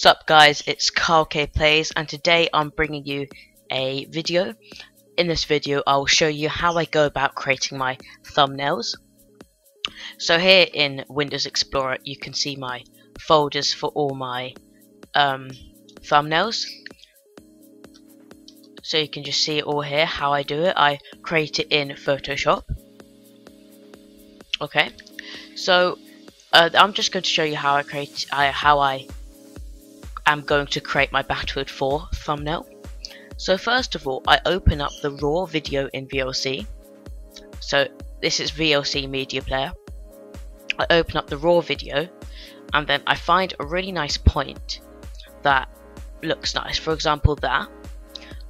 Sup guys, it's Carl K Plays, and today I'm bringing you a video. In this video I will show you how I go about creating my thumbnails. So here in Windows Explorer you can see my folders for all my thumbnails. So you can just see it all here, how I do it. I create it in Photoshop. Okay, so I'm just going to show you how I'm going to create my Battlefield 4 thumbnail. So first of all, I open up the raw video in VLC. So this is VLC Media Player. I open up the raw video and then I find a really nice point that looks nice. For example, that.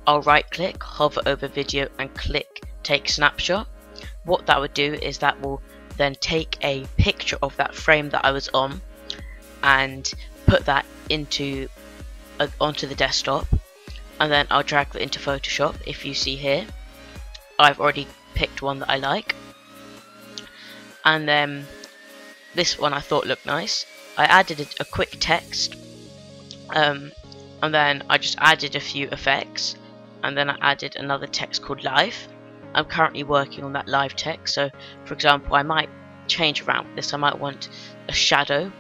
I'll right click, hover over video and click take snapshot. What that would do is that will then take a picture of that frame that I was on and put that onto the desktop, and then I'll drag that into Photoshop. If you see here, I've already picked one that I like, and then this one I thought looked nice. I added a quick text, and then I just added a few effects, and then I added another text called live. I'm currently working on that live text, so for example I might change around this. I might want a shadow,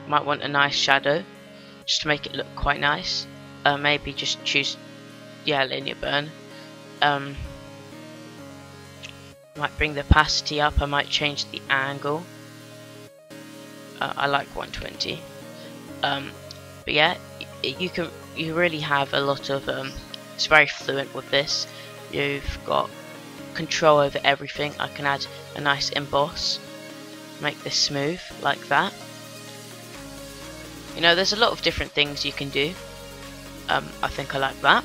might want a nice shadow just to make it look quite nice. Maybe just choose linear burn. Might bring the opacity up. I might change the angle. I like 120. But yeah, you really have a lot of it's very fluent with this. You've got control over everything. I can add a nice emboss, make this smooth like that. You know, there's a lot of different things you can do. I think I like that.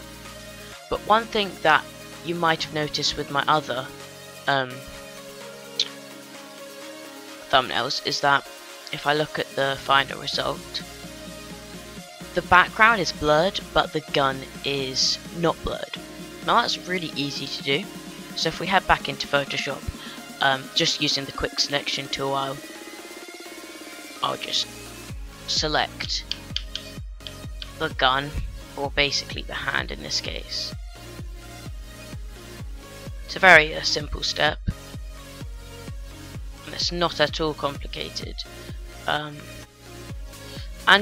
But one thing that you might have noticed with my other thumbnails is that if I look at the final result, the background is blurred but the gun is not blurred. Now that's really easy to do. So if we head back into Photoshop, just using the quick selection tool, I'll just select the gun, or basically the hand in this case. It's a very simple step, and it's not at all complicated. And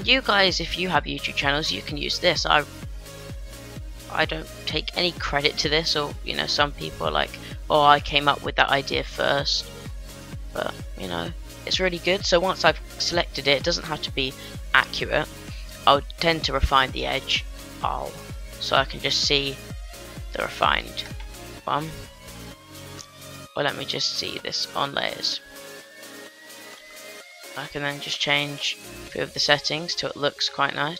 you guys, if you have YouTube channels, you can use this. I don't take any credit to this, or you know, some people are like, oh, I came up with that idea first, but you know, it's really good. So once I've selected it, it doesn't have to be accurate. I'll tend to refine the edge, so I can just see the refined one. Or let me just see this on layers. I can then just change a few of the settings till it looks quite nice.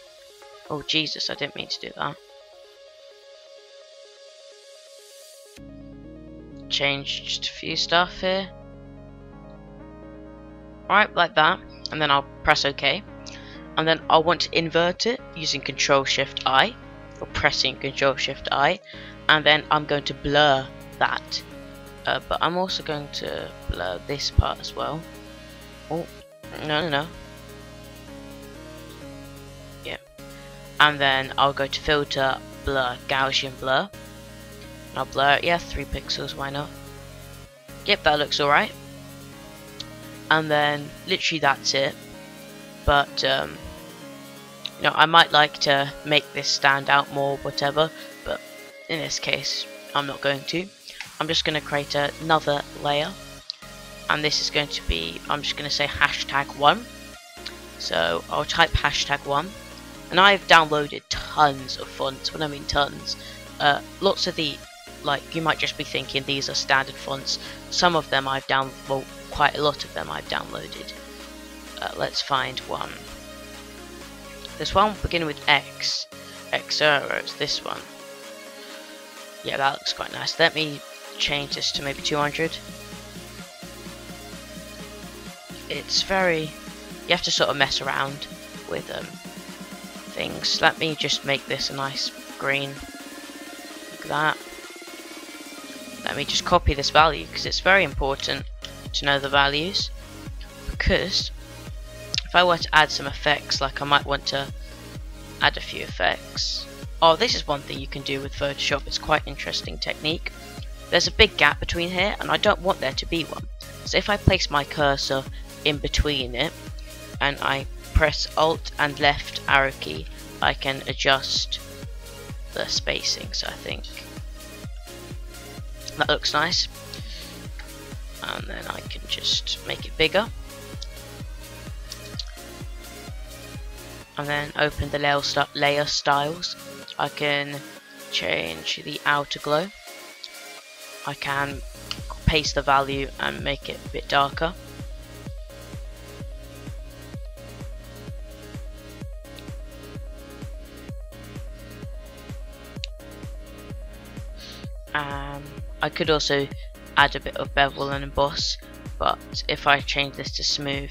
Oh Jesus, I didn't mean to do that. Change just a few stuff here. Alright, like that, and then I'll press OK, and then I'll want to invert it using Control-Shift-I, or pressing Control-Shift-I, and then I'm going to blur that, but I'm also going to blur this part as well. Oh, no. Yeah, and then I'll go to Filter, Blur, Gaussian Blur. I'll blur it, yeah, 3 pixels, why not? Yep, that looks alright. And then literally that's it. But you know, I might like to make this stand out more, whatever, but in this case I'm not going to. I'm just going to create another layer, and this is going to be, I'm just going to say #1. So I'll type #1, and I've downloaded tons of fonts. When I mean tons, lots of the, like, you might just be thinking these are standard fonts. Some of them I've quite a lot of them I've downloaded. Let's find one. There's one beginning with X. Xero, it's this one. Yeah, that looks quite nice. Let me change this to maybe 200. It's very, you have to sort of mess around with things. Let me just make this a nice green, like that. Let me just copy this value because it's very important to know the values, because if if I were to add some effects, like I might want to add a few effects. Oh, this is one thing you can do with Photoshop. It's quite interesting technique. There's a big gap between here, and I don't want there to be one. So if I place my cursor in between it, and I press Alt and left arrow key, I can adjust the spacing. So I think that looks nice. And then I can just make it bigger. And then open the layer styles. I can change the outer glow. I can paste the value and make it a bit darker. I could also add a bit of bevel and emboss, but if I change this to smooth,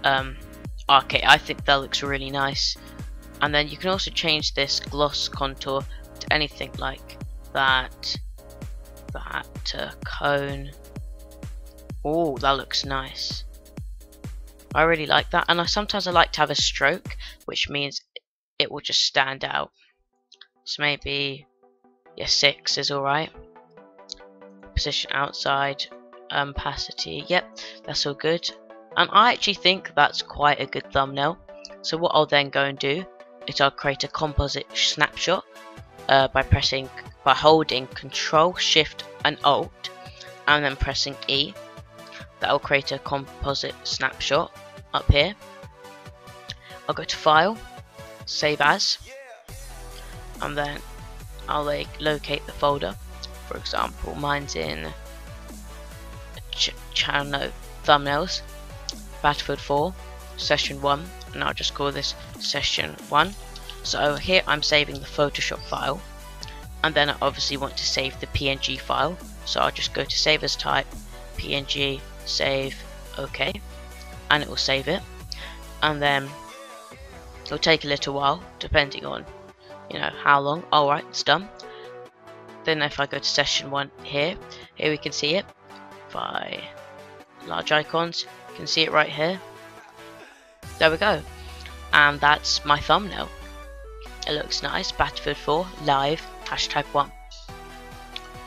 okay, I think that looks really nice. And then you can also change this gloss contour to anything like that cone. Oh, that looks nice. I really like that, and sometimes I like to have a stroke, which means it will just stand out. So maybe, yeah, 6 is alright. Position outside, opacity, yep, that's all good. And I actually think that's quite a good thumbnail. So what I'll then go and do is I'll create a composite snapshot by holding Control, Shift and Alt, and then pressing E. That will create a composite snapshot up here. I'll go to File, Save As, and then I'll locate the folder. For example, mine's in channel thumbnails, Battlefield 4, Session 1, and I'll just call this Session 1. So here I'm saving the Photoshop file, and then I obviously want to save the PNG file, so I'll just go to Save As Type, PNG, Save, OK, and it will save it. And then it'll take a little while, depending on, you know, how long. Alright, it's done. Then if I go to Session 1 here we can see it by large icons. You can see it right here. There we go. And that's my thumbnail. It looks nice. Battlefield 4 live #1.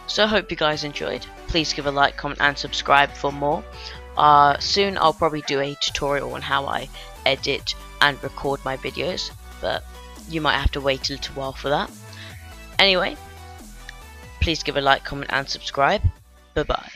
So I hope you guys enjoyed. Please give a like, comment and subscribe for more. Soon I'll probably do a tutorial on how I edit and record my videos, but you might have to wait a little while for that. Anyway, please give a like, comment and subscribe. Bye bye.